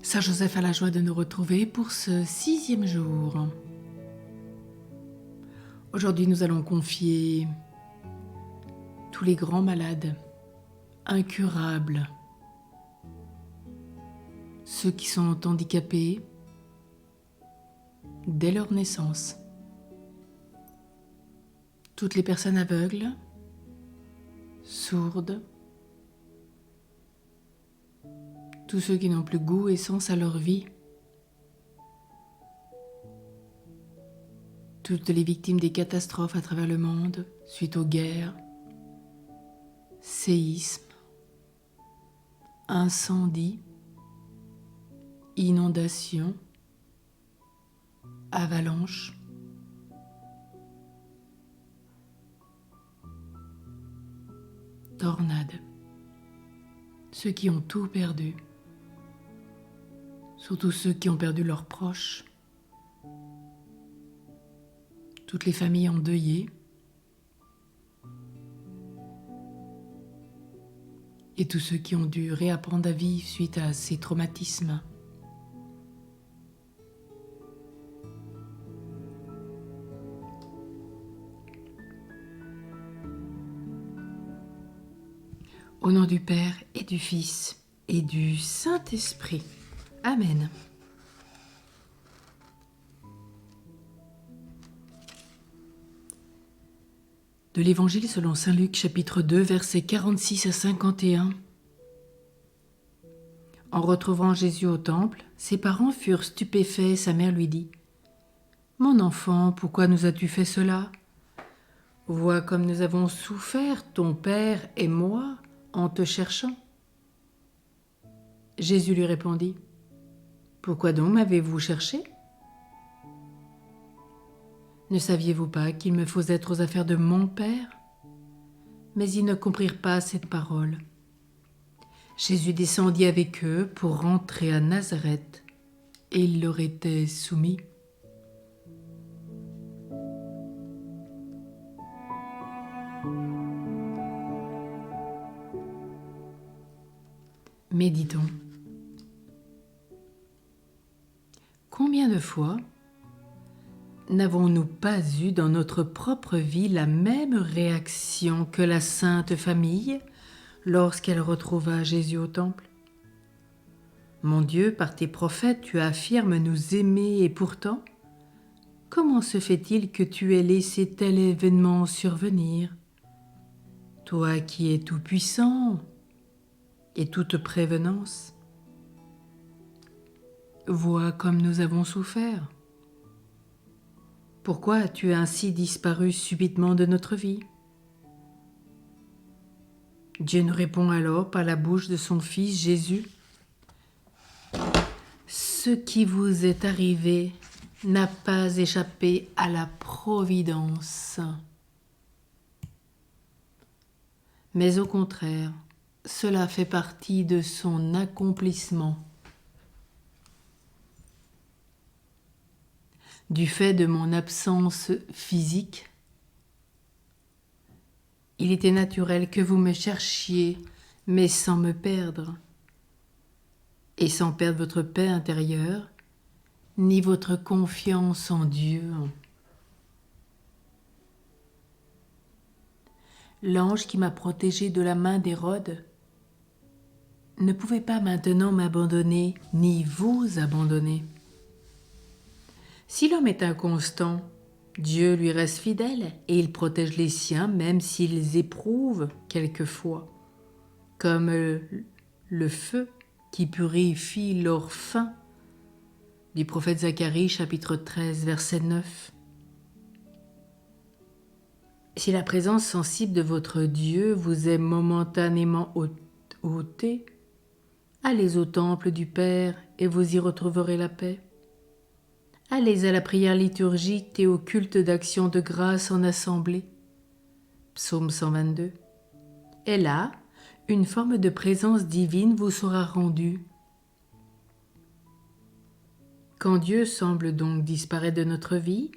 Saint Joseph a la joie de nous retrouver pour ce 6e jour. Aujourd'hui, nous allons confier tous les grands malades, incurables, ceux qui sont handicapés dès leur naissance, toutes les personnes aveugles, sourdes, tous ceux qui n'ont plus goût et sens à leur vie, toutes les victimes des catastrophes à travers le monde suite aux guerres, séismes, incendies, inondations, avalanches, tornades, ceux qui ont tout perdu, surtout ceux qui ont perdu leurs proches, toutes les familles endeuillées et tous ceux qui ont dû réapprendre à vivre suite à ces traumatismes. Au nom du Père et du Fils et du Saint-Esprit. Amen. De l'Évangile selon saint Luc, chapitre 2, versets 46 à 51. En retrouvant Jésus au temple, ses parents furent stupéfaits et sa mère lui dit : « Mon enfant, pourquoi nous as-tu fait cela ? Vois comme nous avons souffert, ton père et moi, en te cherchant. » Jésus lui répondit : « Pourquoi donc m'avez-vous cherché ? Ne saviez-vous pas qu'il me faut être aux affaires de mon Père ? » Mais ils ne comprirent pas cette parole. Jésus descendit avec eux pour rentrer à Nazareth, et il leur était soumis. Méditons. Combien de fois n'avons-nous pas eu dans notre propre vie la même réaction que la Sainte Famille lorsqu'elle retrouva Jésus au temple ? Mon Dieu, par tes prophètes, tu affirmes nous aimer et pourtant, comment se fait-il que tu aies laissé tel événement survenir ? Toi qui es tout-puissant et toute prévenance, vois comme nous avons souffert. Pourquoi as-tu ainsi disparu subitement de notre vie ? Dieu nous répond alors par la bouche de son Fils Jésus : « Ce qui vous est arrivé n'a pas échappé à la providence. Mais au contraire, cela fait partie de son accomplissement. Du fait de mon absence physique, il était naturel que vous me cherchiez, mais sans me perdre, et sans perdre votre paix intérieure, ni votre confiance en Dieu. L'ange qui m'a protégé de la main d'Hérode ne pouvait pas maintenant m'abandonner, ni vous abandonner. Si l'homme est inconstant, Dieu lui reste fidèle et il protège les siens même s'ils éprouvent quelquefois, comme le feu qui purifie leur faim, du prophète Zacharie, chapitre 13, verset 9. Si la présence sensible de votre Dieu vous est momentanément ôtée, allez au temple du Père et vous y retrouverez la paix. Allez à la prière liturgique et au culte d'action de grâce en assemblée. Psaume 122. Et là, une forme de présence divine vous sera rendue. Quand Dieu semble donc disparaître de notre vie,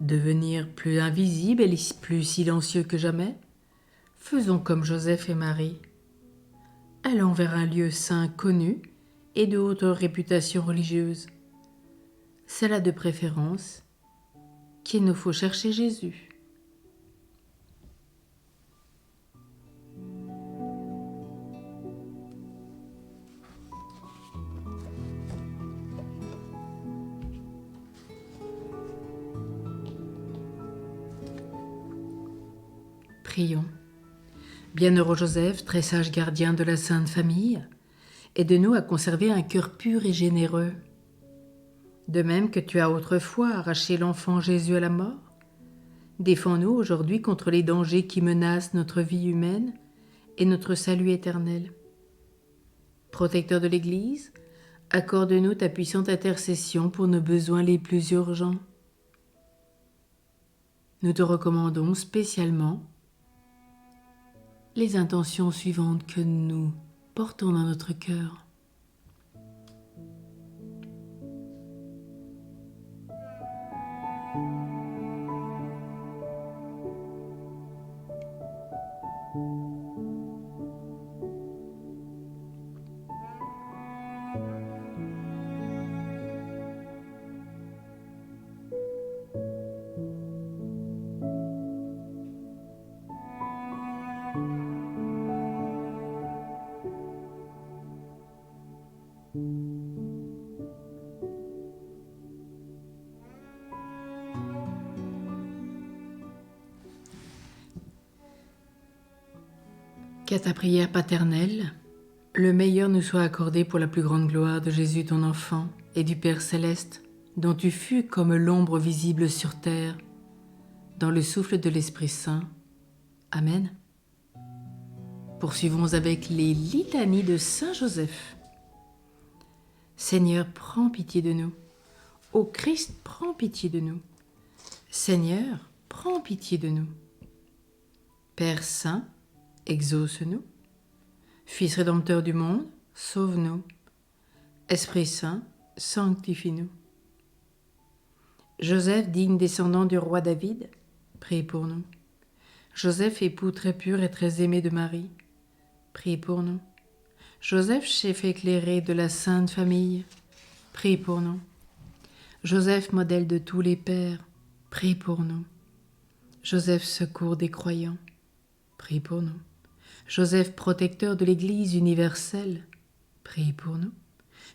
devenir plus invisible et plus silencieux que jamais, faisons comme Joseph et Marie. Allons vers un lieu saint connu et de haute réputation religieuse. C'est là de préférence qu'il nous faut chercher Jésus. Prions. Bienheureux Joseph, très sage gardien de la Sainte Famille, aide-nous à conserver un cœur pur et généreux. De même que tu as autrefois arraché l'enfant Jésus à la mort, défends-nous aujourd'hui contre les dangers qui menacent notre vie humaine et notre salut éternel. Protecteur de l'Église, accorde-nous ta puissante intercession pour nos besoins les plus urgents. Nous te recommandons spécialement les intentions suivantes que nous portons dans notre cœur. Qu'à ta prière paternelle, le meilleur nous soit accordé pour la plus grande gloire de Jésus ton enfant et du Père céleste, dont tu fus comme l'ombre visible sur terre, dans le souffle de l'Esprit Saint. Amen. Poursuivons avec les litanies de Saint Joseph. Seigneur, prends pitié de nous. Ô Christ, prends pitié de nous. Seigneur, prends pitié de nous. Père Saint, exauce-nous. Fils rédempteur du monde, sauve-nous. Esprit Saint, sanctifie-nous. Joseph, digne descendant du roi David, prie pour nous. Joseph, époux très pur et très aimé de Marie, prie pour nous. Joseph, chef éclairé de la Sainte Famille, prie pour nous. Joseph, modèle de tous les pères, prie pour nous. Joseph, secours des croyants, prie pour nous. Joseph, protecteur de l'Église universelle, prie pour nous.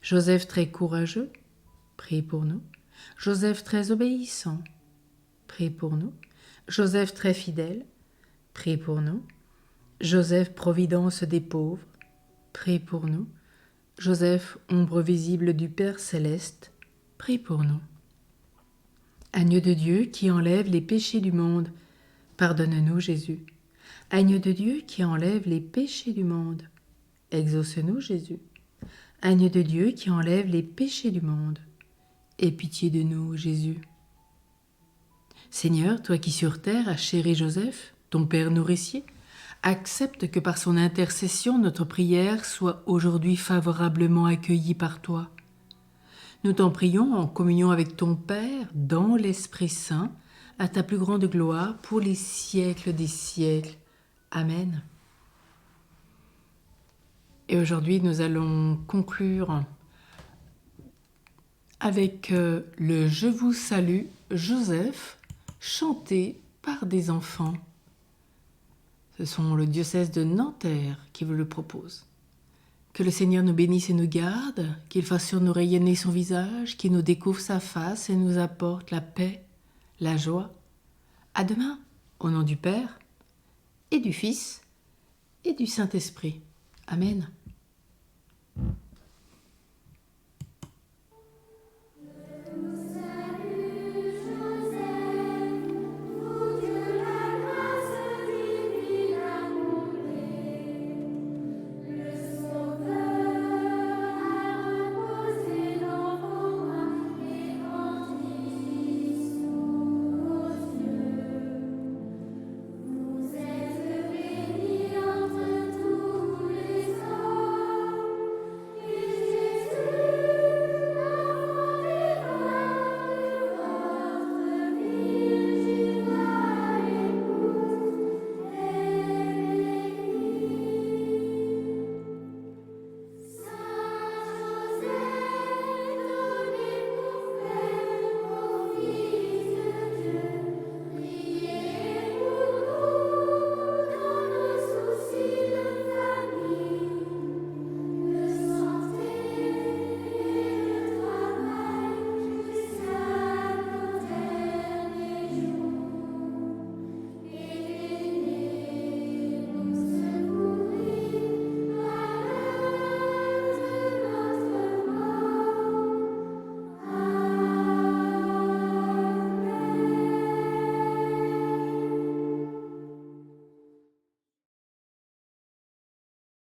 Joseph, très courageux, prie pour nous. Joseph, très obéissant, prie pour nous. Joseph, très fidèle, prie pour nous. Joseph, providence des pauvres, prie pour nous. Joseph, ombre visible du Père céleste, prie pour nous. Agneau de Dieu qui enlève les péchés du monde, pardonne-nous Jésus. Agneau de Dieu qui enlève les péchés du monde, exauce-nous Jésus. Agneau de Dieu qui enlève les péchés du monde, aie pitié de nous Jésus. Seigneur, toi qui sur terre as chéri Joseph, ton Père nourricier, accepte que par son intercession notre prière soit aujourd'hui favorablement accueillie par toi. Nous t'en prions en communion avec ton Père, dans l'Esprit Saint, à ta plus grande gloire pour les siècles des siècles. Amen. Et aujourd'hui, nous allons conclure avec le Je vous salue, Joseph, chanté par des enfants. Ce sont le diocèse de Nanterre qui vous le propose. Que le Seigneur nous bénisse et nous garde, qu'il fasse sur nous rayonner son visage, qu'il nous découvre sa face et nous apporte la paix, la joie. À demain, au nom du Père, et du Fils, et du Saint-Esprit. Amen.